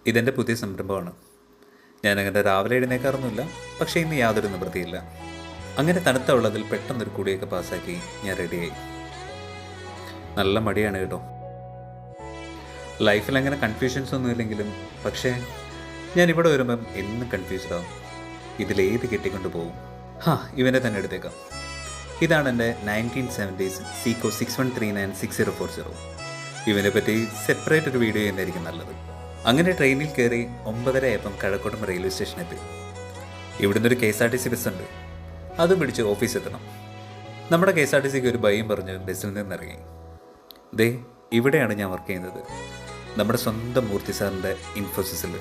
ഇതെൻ്റെ പുതിയ സംരംഭമാണ്. ഞാനങ്ങനെ രാവിലെ എഴുന്നേക്കാറൊന്നുമില്ല, പക്ഷേ ഇന്ന് യാതൊരു നിവൃത്തിയില്ല. അങ്ങനെ തണുത്ത വെള്ളത്തിൽ പെട്ടെന്നൊരു കുടിയൊക്കെ പാസ്സാക്കി ഞാൻ റെഡിയായി. നല്ല മടിയാണ് കേട്ടോ. ലൈഫിൽ അങ്ങനെ കൺഫ്യൂഷൻസ് ഒന്നും ഇല്ലെങ്കിലും പക്ഷേ ഞാനിവിടെ വരുമ്പം എന്നും കൺഫ്യൂസ്ഡ് ആവും. ഇതിലേത് കെട്ടിക്കൊണ്ട് പോകും? ഇവനെ തന്നെ എടുത്തേക്കാം. ഇതാണ് എൻ്റെ 1970s സീക്കോ 61396040. ഇവനെ പറ്റി സെപ്പറേറ്റ് ഒരു വീഡിയോ ചെയ്യുന്നതായിരിക്കും നല്ലത്. അങ്ങനെ ട്രെയിനിൽ കയറി 9:30 ആയപ്പം കഴക്കൂട്ടം റെയിൽവേ സ്റ്റേഷനെത്തി. ഇവിടുന്ന് ഒരു KSRTC ബസ്സുണ്ട്, അത് പിടിച്ച് ഓഫീസ് എത്തണം. നമ്മുടെ KSRTCക്ക് ഒരു ഭയം പറഞ്ഞ് ബസ്സിൽ നിന്നിറങ്ങി. ദേ ഇവിടെയാണ് ഞാൻ വർക്ക് ചെയ്യുന്നത്, നമ്മുടെ സ്വന്തം മൂർത്തി സാറിൻ്റെ ഇൻഫോസിസിൽ.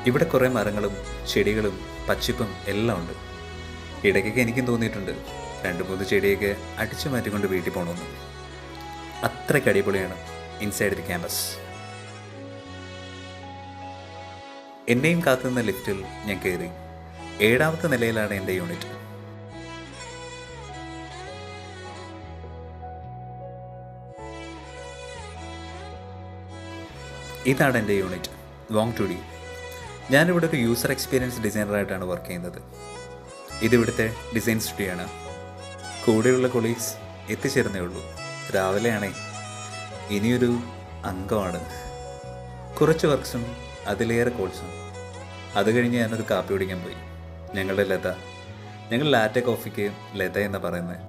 ഇവിടെ കുറേ മരങ്ങളും ചെടികളും പച്ചിപ്പും എല്ലാം ഉണ്ട്. ഇടയ്ക്കൊക്കെ എനിക്കും തോന്നിയിട്ടുണ്ട് 2-3 ചെടിയൊക്കെ അടിച്ചു മാറ്റിക്കൊണ്ട് വീട്ടിൽ പോകണമെന്ന്. അത്രയ്ക്ക് അടിപൊളിയാണ് ഇൻസൈഡ് ദി ക്യാമ്പസ്. എന്നെയും കാത്തുനിന്ന ലിഫ്റ്റിൽ ഞാൻ കയറി. 7ാമത്തെ നിലയിലാണ് എൻ്റെ യൂണിറ്റ്. ഇതാണ് എൻ്റെ യൂണിറ്റ്, വോങ് 2D. ഞാനിവിടെ ഒരു യൂസർ എക്സ്പീരിയൻസ് ഡിസൈനറായിട്ടാണ് വർക്ക് ചെയ്യുന്നത്. ഇതിവിടുത്തെ ഡിസൈൻ സ്റ്റുഡിയോ ആണ്. കൂടെയുള്ള കൊളീഗ്സ് എത്തിച്ചേരുന്നേ ഉള്ളൂ. രാവിലെയാണേ, ഇനിയൊരു അംഗമാണ്. കുറച്ച് വർക്ക്സും അതിലേറെ കോഴ്സും. അത് കഴിഞ്ഞ് ഞാനൊരു കാപ്പി കുടിക്കാൻ പോയി. ഞങ്ങളുടെ ലത, ഞങ്ങൾ ലാറ്റെ കോഫിക്ക് ലത എന്ന് പറയുന്നത്.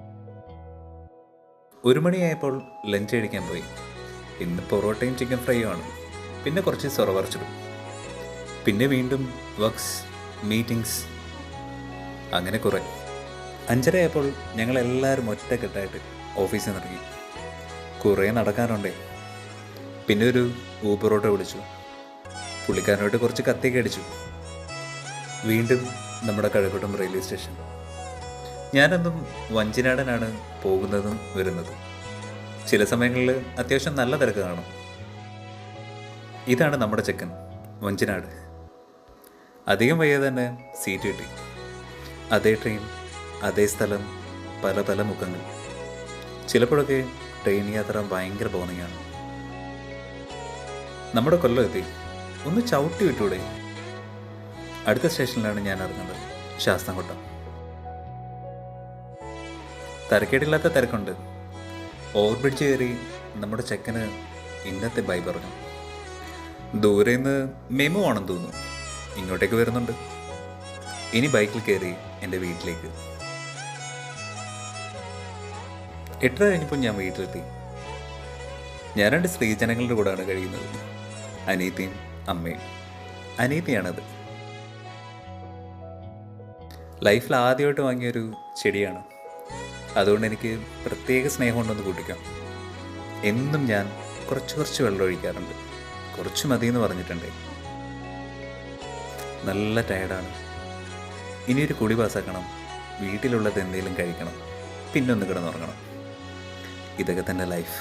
1 മണിയായപ്പോൾ ലഞ്ച് കഴിക്കാൻ പോയി. ഇന്ന് പൊറോട്ടയും ചിക്കൻ ഫ്രൈയും ആണ്, പിന്നെ കുറച്ച് സൊറവറച്ചിടും. പിന്നെ വീണ്ടും വർക്ക്സ്, മീറ്റിങ്സ്, അങ്ങനെ കുറേ. 5:30 ആയപ്പോൾ ഞങ്ങളെല്ലാവരും ഒറ്റക്കെട്ടായിട്ട് ഓഫീസിൽ നിന്ന് ഇറങ്ങി. കുറേ നടക്കാനുണ്ടേ. പിന്നെ ഒരു ഊബർ ഓട്ടോ വിളിച്ചു. പുള്ളിക്കാരനോട്ട് കുറച്ച് കത്തിയൊക്കെ അടിച്ചു. വീണ്ടും നമ്മുടെ കഴക്കൂട്ടം റെയിൽവേ സ്റ്റേഷൻ. ഞാനെന്നും വഞ്ചിനാടനാണ് പോകുന്നതും വരുന്നതും. ചില സമയങ്ങളിൽ അത്യാവശ്യം നല്ല തിരക്ക് കാണും. ഇതാണ് നമ്മുടെ ചെക്കൻ, വഞ്ചിനാട്. അധികം വയ്യാതെ തന്നെ സീറ്റ് കിട്ടി. അതേ ട്രെയിൻ, അതേ സ്ഥലം, പല പല മുഖങ്ങൾ. ചിലപ്പോഴൊക്കെ ട്രെയിൻ യാത്ര ഭയങ്കര ബോറിങ്ങാണ്. നമ്മുടെ കൊല്ലം എത്തി. ഒന്ന് ചവിട്ടി വിട്ടൂടെ? അടുത്ത സ്റ്റേഷനിലാണ് ഞാൻ ഇറങ്ങുന്നത്, ശാസ്താംകോട്ട. തരക്കേടില്ലാത്ത തിരക്കുണ്ട്. ഓവർബ്രിഡ്ജ് കയറി നമ്മുടെ ചെക്കന് ഇന്നത്തെ ബൈ പറഞ്ഞു. ദൂരെ നിന്ന് മെമു ആണെന്ന് തോന്നുന്നു, ഇങ്ങോട്ടേക്ക് വരുന്നുണ്ട്. ഇനി ബൈക്കിൽ കയറി എൻ്റെ വീട്ടിലേക്ക്. 8:30 കഴിഞ്ഞപ്പോൾ ഞാൻ വീട്ടിലെത്തി. ഞാൻ 2 സ്ത്രീജനങ്ങളുടെ കൂടെയാണ് കഴിയുന്നത്, അനിയത്തിയും അമ്മയും. അനിയത്തിയാണത്. ലൈഫിൽ ആദ്യമായിട്ട് വാങ്ങിയൊരു ചെടിയാണ്. അതുകൊണ്ട് എനിക്ക് പ്രത്യേക സ്നേഹം ഉണ്ടെന്ന് കൂട്ടിക്കാം. എന്നും ഞാൻ കുറച്ച് വെള്ളം ഒഴിക്കാറുണ്ട്. കുറച്ച് മതിയെന്ന് പറഞ്ഞിട്ടുണ്ട്. നല്ല ടയർഡാണ്. ഇനിയൊരു കുടി പാസ്സാക്കണം, വീട്ടിലുള്ളത് എന്തെങ്കിലും കഴിക്കണം, പിന്നെ ഒന്ന് കിടന്നുറങ്ങണം. ഇതൊക്കെ തന്നെ ലൈഫ്.